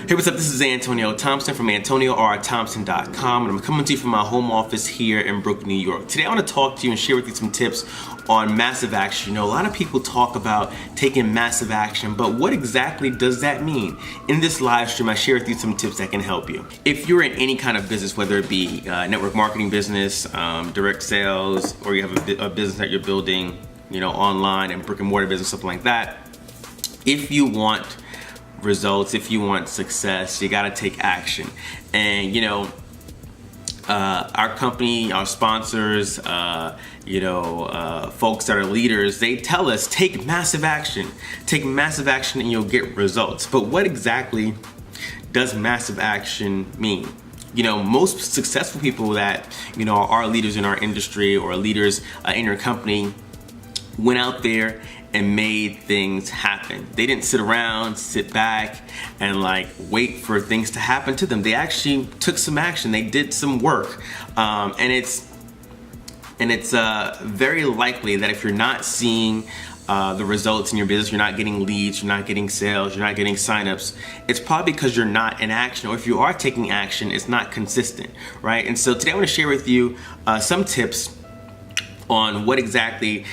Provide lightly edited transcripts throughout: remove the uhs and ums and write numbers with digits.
Hey, what's up? This is Antonio Thompson from AntonioRThompson.com, and I'm coming to you from my home office here in Brooklyn, New York. Today I want to talk to you and share with you some tips on massive action. You know, a lot of people talk about taking massive action, but what exactly does that mean? In this live stream, I share with you some tips that can help you. If you're in any kind of business, whether it be network marketing business, direct sales, or you have a business that you're building, you know, online and brick and mortar business, something like that, if you want results, if you want success, you got to take action. And you know, our company, our sponsors, folks that are leaders, they tell us take massive action and you'll get results. But what exactly does massive action mean? You know, most successful people that, you know, are leaders in our industry or leaders in your company went out there and made things happen. They didn't sit back and like wait for things to happen to them. They actually took some action. They did some work, and it's very likely that if you're not seeing the results in your business, you're not getting leads, you're not getting sales, you're not getting signups, it's probably because you're not in action, or if you are taking action, it's not consistent, right? And so today I want to share with you some tips on what exactly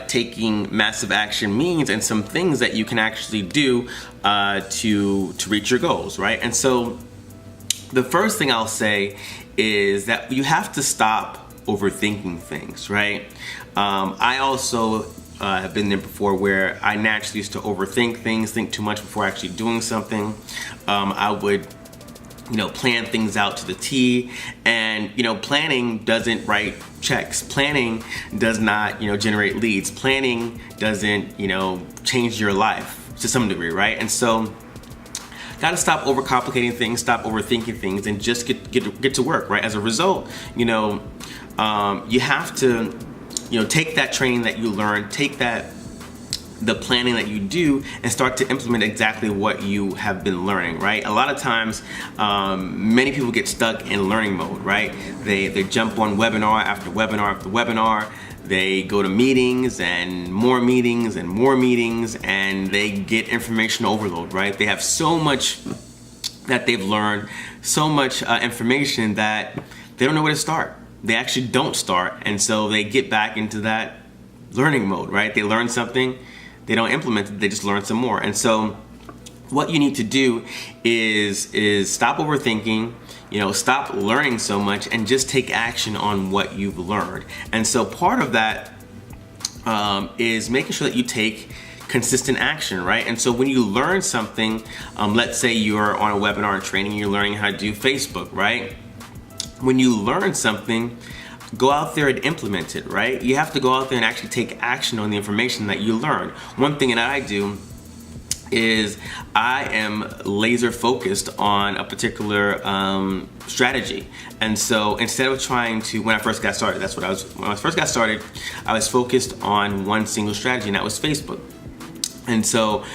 taking massive action means and some things that you can actually do to reach your goals, right? And so the first thing I'll say is that you have to stop overthinking things, right? I also have been there before where I naturally used to overthink things, think too much before actually doing something. I would plan things out to the T, and planning doesn't write checks. Planning does not generate leads. Planning doesn't change your life to some degree, right? And so gotta stop overcomplicating things, stop overthinking things, and just get to work, right? As a result, you have to take that training that you learn, take the planning that you do, and start to implement exactly what you have been learning, right? A lot of times, many people get stuck in learning mode, right? They jump on webinar after webinar after webinar. They go to meetings and more meetings and more meetings, and they get information overload, right? They have so much that they've learned, so much information that they don't know where to start. They actually don't start, and so they get back into that learning mode, right? They learn something, they don't implement it, they just learn some more. And so what you need to do is stop overthinking, stop learning so much, and just take action on what you've learned. And so part of that is making sure that you take consistent action, right? And so when you learn something, let's say you're on a webinar and training, you're learning how to do Facebook, right? When you learn something, go out there and implement it, right? You have to go out there and actually take action on the information that you learn. One thing that I do is I am laser focused on a particular strategy. And so instead of trying to, when I first got started, when I first got started, I was focused on one single strategy, and that was Facebook. And so,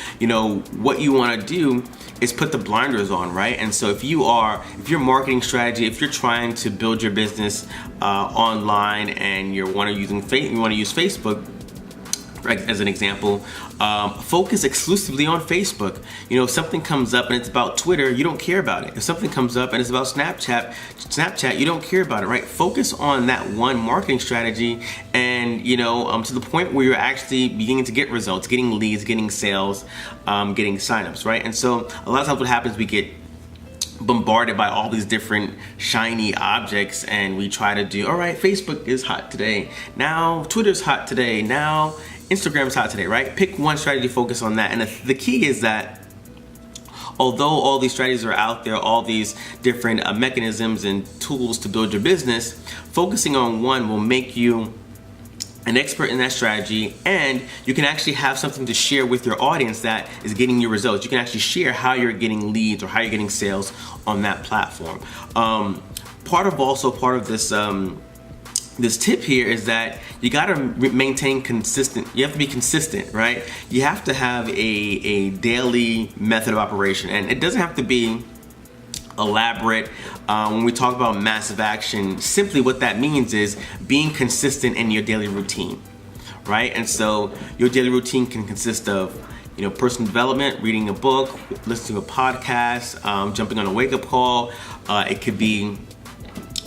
what you want to do is put the blinders on, right? And so if your marketing strategy, if you're trying to build your business online and you want to use Facebook, right, as an example, focus exclusively on Facebook. If something comes up and it's about Twitter, you don't care about it. If something comes up and it's about Snapchat, you don't care about it, right? Focus on that one marketing strategy, and to the point where you're actually beginning to get results, getting leads, getting sales, getting signups, right? And so a lot of times what happens, we get bombarded by all these different shiny objects, and we try to do, all right, Facebook is hot today, now Twitter's hot today, now Instagram's hot today, right? Pick one strategy, focus on that. And the key is that although all these strategies are out there, all these different mechanisms and tools to build your business, focusing on one will make you an expert in that strategy, and you can actually have something to share with your audience that is getting you results. You can actually share how you're getting leads or how you're getting sales on that platform. Part of this tip here is that you got to maintain consistent. You have to be consistent, right? You have to have a daily method of operation, and it doesn't have to be elaborate. When we talk about massive action, simply what that means is being consistent in your daily routine, right? And so your daily routine can consist of personal development, reading a book, listening to a podcast, jumping on a wake-up call. It could be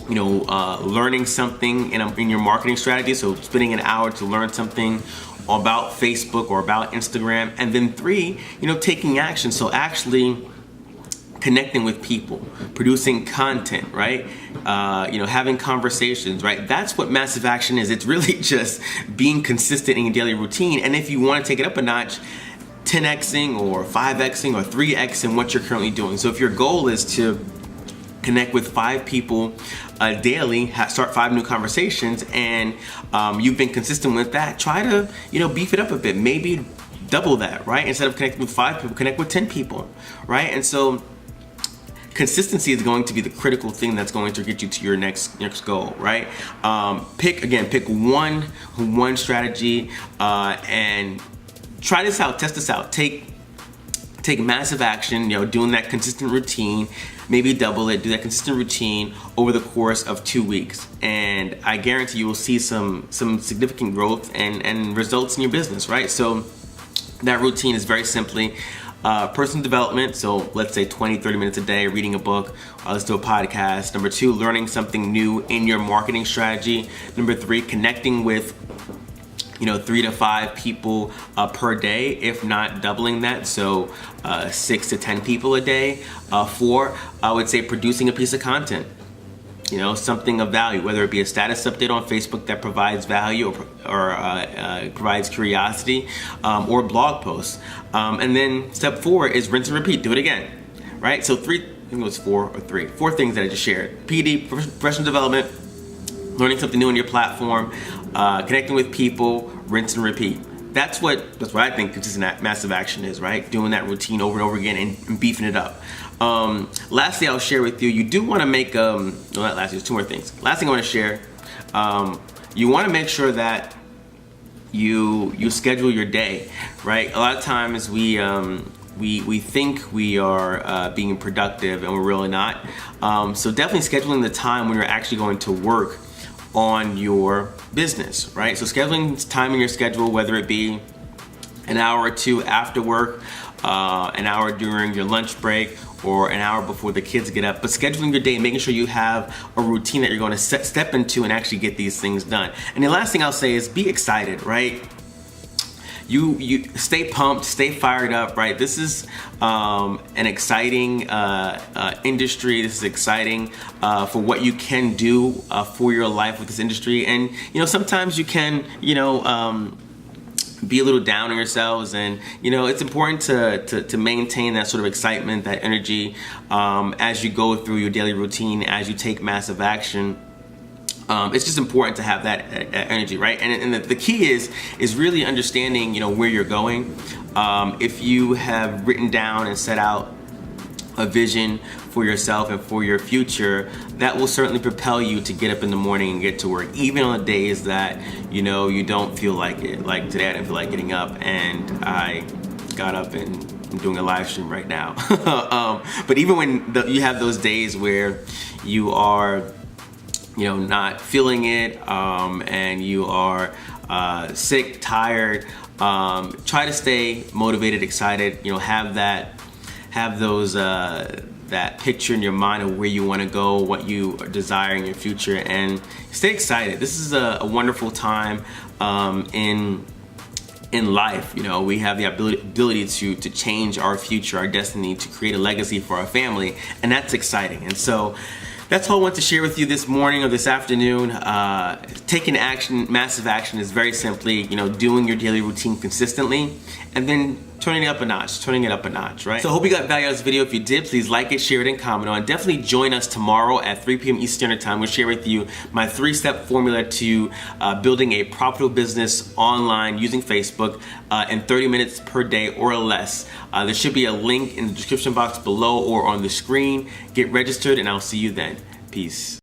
learning something in your marketing strategy. So spending an hour to learn something about Facebook or about Instagram. And then 3, taking action. So actually connecting with people, producing content, right? Having conversations, right? That's what massive action is. It's really just being consistent in your daily routine. And if you want to take it up a notch, 10xing or 5xing or 3xing what you're currently doing. So if your goal is to connect with 5 people daily, start 5 new conversations, and you've been consistent with that, try to beef it up a bit. Maybe double that, right? Instead of connecting with 5 people, connect with 10 people, right? And so consistency is going to be the critical thing that's going to get you to your next goal, right? Pick one strategy and try this out, test this out. Take massive action, doing that consistent routine, maybe double it, do that consistent routine over the course of 2 weeks. And I guarantee you will see some significant growth and results in your business, right? So that routine is very simply personal development. So let's say 20-30 minutes a day, reading a book, let's do a podcast. Number 2, learning something new in your marketing strategy. Number 3, connecting with 3 to 5 people per day, if not doubling that. So 6 to 10 people a day. 4, I would say producing a piece of content, something of value, whether it be a status update on Facebook that provides value or provides curiosity, or blog posts. And then step 4 is rinse and repeat, do it again, right? So 3, I think it was 4 or 3, 4 things that I just shared. PD, professional development, learning something new on your platform, connecting with people, rinse and repeat. That's what I think consistent massive action is, right? Doing that routine over and over again and beefing it up. Lastly, I'll share with you, you do want to make, no, not lastly, there's 2 more things. Last thing I want to share, you want to make sure that you schedule your day, right? A lot of times we think we are being productive and we're really not. So definitely scheduling the time when you're actually going to work on your business, right? So scheduling time in your schedule, whether it be an hour or 2 after work, an hour during your lunch break, or an hour before the kids get up, but scheduling your day, making sure you have a routine that you're going to step into and actually get these things done. And the last thing I'll say is be excited, right? You stay pumped, stay fired up, right? This is an exciting industry. This is exciting for what you can do for your life with this industry. And sometimes you can be a little down on yourselves, and it's important to maintain that sort of excitement, that energy as you go through your daily routine, as you take massive action. It's just important to have that energy, right? And the key is really understanding, where you're going. If you have written down and set out a vision for yourself and for your future, that will certainly propel you to get up in the morning and get to work, even on the days that you don't feel like it. Like today, I didn't feel like getting up, and I got up and I'm doing a live stream right now. But even when you have those days where you are not feeling it, and you are sick, tired, try to stay motivated, excited, have those that picture in your mind of where you want to go, what you desire in your future, and stay excited. This is a wonderful time in life. We have the ability to change our future, our destiny, to create a legacy for our family, and that's exciting. And so that's all I want to share with you this morning or this afternoon. Taking action, massive action, is very simply, doing your daily routine consistently, and then turning it up a notch, right? So I hope you got value out of this video. If you did, please like it, share it, and comment on it. Definitely join us tomorrow at 3 p.m. Eastern Standard Time. We'll share with you my 3-step formula to building a profitable business online using Facebook in 30 minutes per day or less. There should be a link in the description box below or on the screen. Get registered, and I'll see you then. Peace.